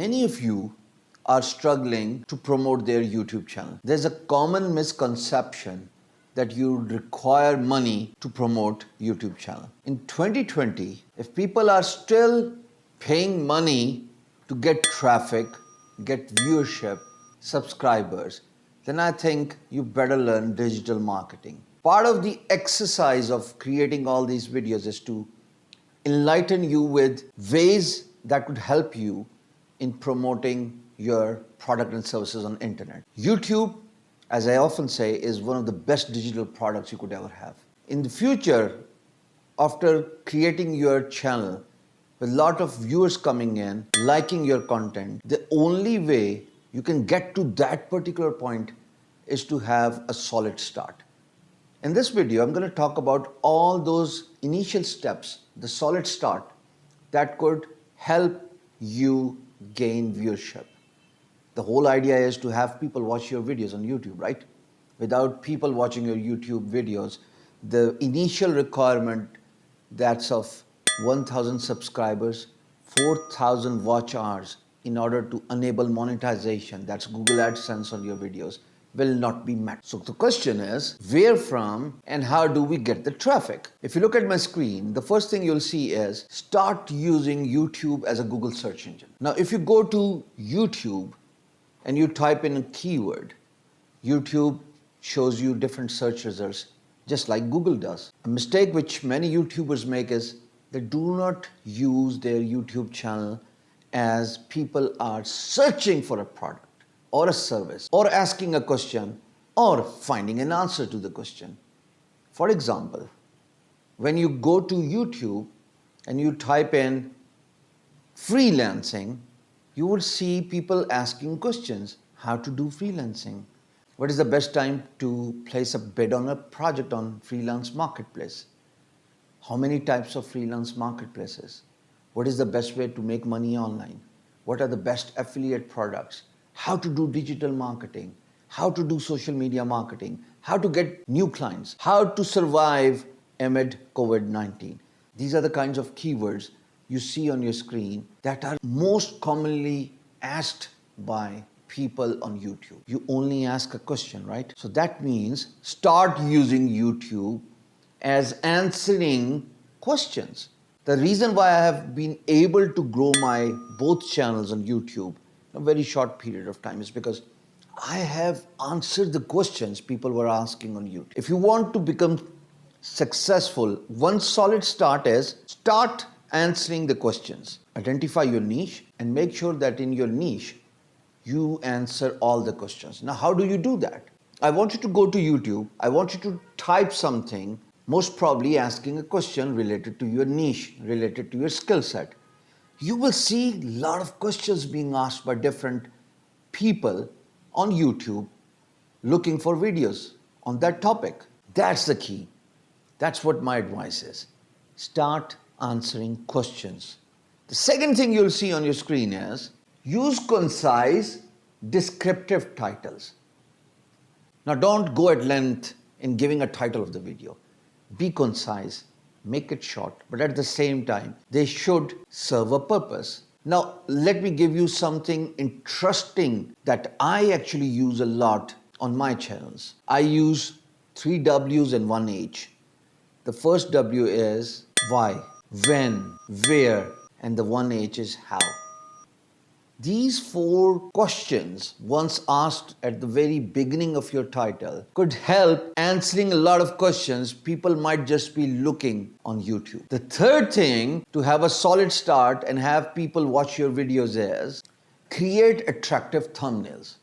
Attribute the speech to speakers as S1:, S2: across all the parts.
S1: Many of you are struggling to promote their YouTube channel. There's a common misconception that you require money to promote YouTube channel. In 2020, if people are still paying money to get traffic, get viewership, subscribers, then I think you better learn digital marketing. Part of the exercise of creating all these videos is to enlighten you with ways that could help you in promoting your product and services on internet. YouTube, as I often say, is one of the best digital products you could ever have. In the future, after creating your channel with a lot of viewers coming in, liking your content, the only way you can get to that particular point is to have a solid start. In this video, I'm going to talk about all those initial steps, the solid start that could help you gain viewership. The whole idea is to have people watch your videos on YouTube, right? Without people watching your YouTube videos, the initial requirement that's of 1,000 subscribers, 4,000 watch hours in order to enable monetization, that's Google AdSense on your videos, will not be met. So the question is, where from and how do we get the traffic? If you look at my screen, the first thing you'll see is start using YouTube as a Google search engine. Now, if you go to YouTube and you type in a keyword, YouTube shows you different search results, just like Google does. A mistake which many YouTubers make is they do not use their YouTube channel as people are searching for a product or a service, or asking a question, or finding an answer to the question. For example, when you go to YouTube and you type in freelancing, you will see people asking questions. How to do freelancing? What is the best time to place a bid on a project on freelance marketplace? How many types of freelance marketplaces? What is the best way to make money online? What are the best affiliate products? How to do digital marketing, how to do social media marketing, how to get new clients, how to survive amid COVID-19. These are the kinds of keywords you see on your screen that are most commonly asked by people on YouTube. You only ask a question, right? So that means start using YouTube as answering questions. The reason why I have been able to grow my both channels on YouTube a very short period of time is because I have answered the questions people were asking on YouTube. If you want to become successful, one solid start is start answering the questions. Identify your niche and make sure that in your niche, you answer all the questions. Now, how do you do that? I want you to go to YouTube. I want you to type something, most probably asking a question related to your niche, related to your skill set. You will see a lot of questions being asked by different people on YouTube looking for videos on that topic. That's the key. That's what my advice is. Start answering questions. The second thing you'll see on your screen is use concise, descriptive titles. Now, don't go at length in giving a title of the video. Be concise. Make it short, but at the same time, they should serve a purpose. Now, let me give you something interesting that I actually use a lot on my channels. I use 3 W's and 1 H. The first W is why, when, where, and the 1 H is how. These 4 questions, once asked at the very beginning of your title, could help answering a lot of questions people might just be looking on YouTube. The third thing to have a solid start and have people watch your videos is create attractive thumbnails.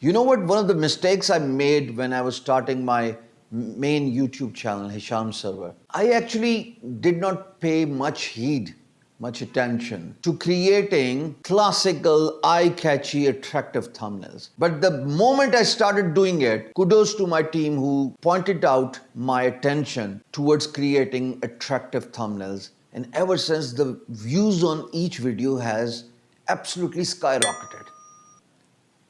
S1: You know what? One of the mistakes I made when I was starting my main YouTube channel, Hisham Server, I actually did not pay much attention to creating classical, eye-catchy, attractive thumbnails. But the moment I started doing it, kudos to my team who pointed out my attention towards creating attractive thumbnails. And ever since, the views on each video has absolutely skyrocketed.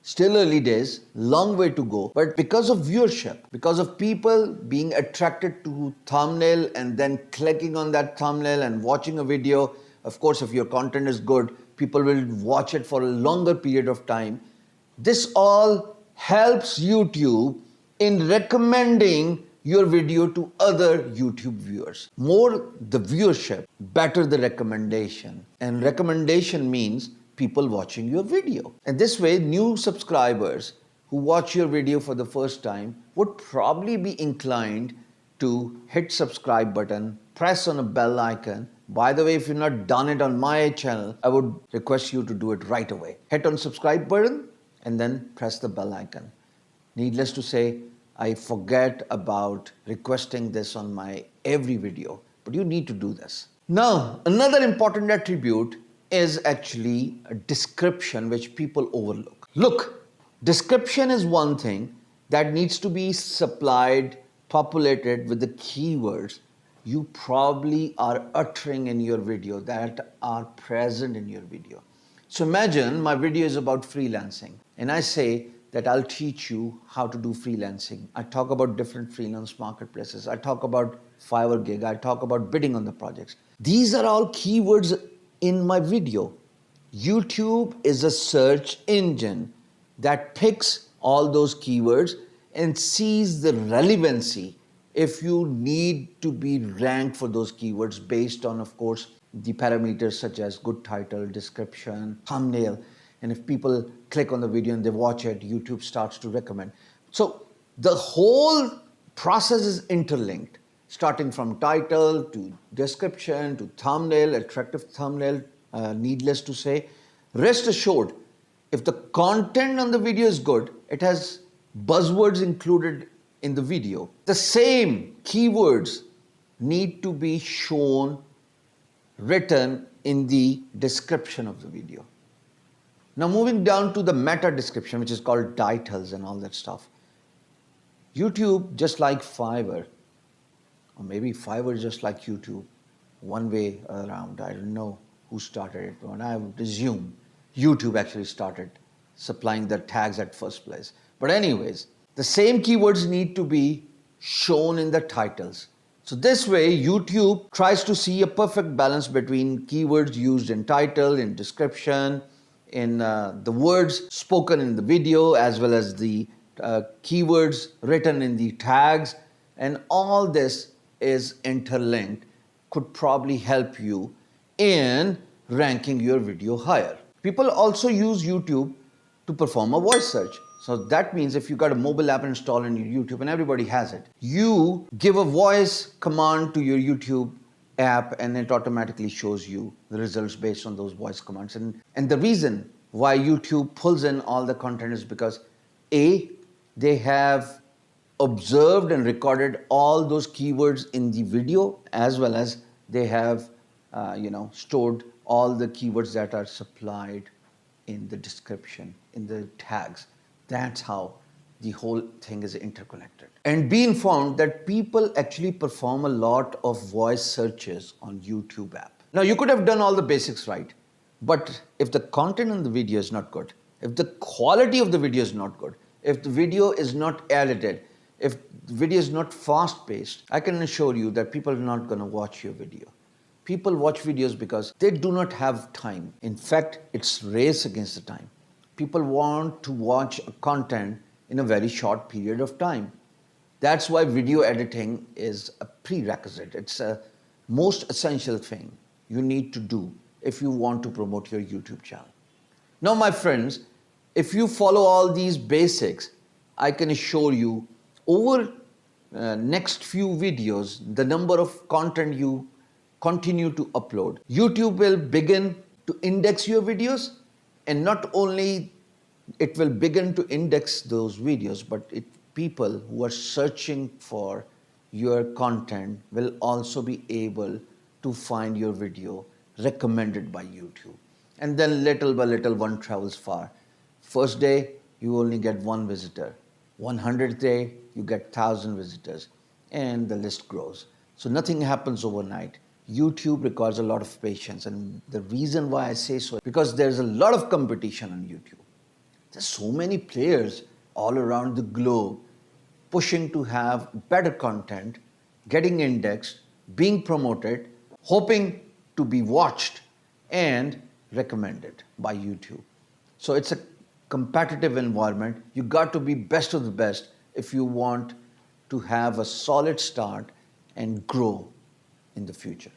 S1: Still early days, long way to go, but because of viewership, because of people being attracted to thumbnail and then clicking on that thumbnail and watching a video, of course, if your content is good, People will watch it for a longer period of time. This all helps YouTube in recommending your video to other YouTube viewers. More the viewership, better the recommendation. And recommendation means people watching your video. And this way, new subscribers who watch your video for the first time would probably be inclined to hit subscribe button, press on a bell icon. By the way, if you've not done it on my channel, I would request you to do it right away. Hit on subscribe button and then press the bell icon. Needless to say, I forget about requesting this on my every video, but you need to do this. Now, another important attribute is actually a description which people overlook. Look, description is one thing that needs to be supplied, populated with the keywords you probably are uttering in your video, that are present in your video. So imagine my video is about freelancing and I say that I'll teach you how to do freelancing. I talk about different freelance marketplaces. I talk about Fiverr gig. I talk about bidding on the projects. These are all keywords in my video. YouTube is a search engine that picks all those keywords and sees the relevancy if you need to be ranked for those keywords based on, of course, the parameters such as good title, description, thumbnail. And if people click on the video and they watch it, YouTube starts to recommend. So the whole process is interlinked, starting from title to description to thumbnail, attractive thumbnail, needless to say. Rest assured, if the content on the video is good, it has buzzwords included in the video. The same keywords need to be shown, written in the description of the video. Now moving down to the meta description, which is called titles and all that stuff. YouTube, just like Fiverr, or maybe Fiverr just like YouTube, one way around. I don't know who started it, but I would assume YouTube actually started supplying the tags at first place. But anyways, the same keywords need to be shown in the titles. So this way, YouTube tries to see a perfect balance between keywords used in title, in description, in the words spoken in the video, as well as the keywords written in the tags. And all this is interlinked, could probably help you in ranking your video higher. People also use YouTube to perform a voice search. So that means if you got a mobile app installed on your YouTube, and everybody has it, you give a voice command to your YouTube app and it automatically shows you the results based on those voice commands. And the reason why YouTube pulls in all the content is because A, they have observed and recorded all those keywords in the video, as well as they have stored all the keywords that are supplied in the description, in the tags. That's how the whole thing is interconnected. And be informed that people actually perform a lot of voice searches on YouTube app. Now you could have done all the basics right, but if the content in the video is not good, if the quality of the video is not good, if the video is not edited, if the video is not fast-paced, I can assure you that people are not going to watch your video. People watch videos because they do not have time. In fact, it's race against the time. People want to watch content in a very short period of time. That's why video editing is a prerequisite. It's a most essential thing you need to do if you want to promote your YouTube channel. Now, my friends, if you follow all these basics, I can assure you over next few videos, the number of content you continue to upload, YouTube will begin to index your videos, and not only it will begin to index those videos, but people who are searching for your content will also be able to find your video recommended by YouTube. And then little by little, one travels far. First day, you only get 1 visitor. 100th day, you get 1,000 visitors, and the list grows. So nothing happens overnight. YouTube requires a lot of patience, and the reason why I say so is because there's a lot of competition on YouTube. There's so many players all around the globe pushing to have better content, getting indexed, being promoted, hoping to be watched, and recommended by YouTube. So it's a competitive environment. You got to be best of the best if you want to have a solid start and grow in the future.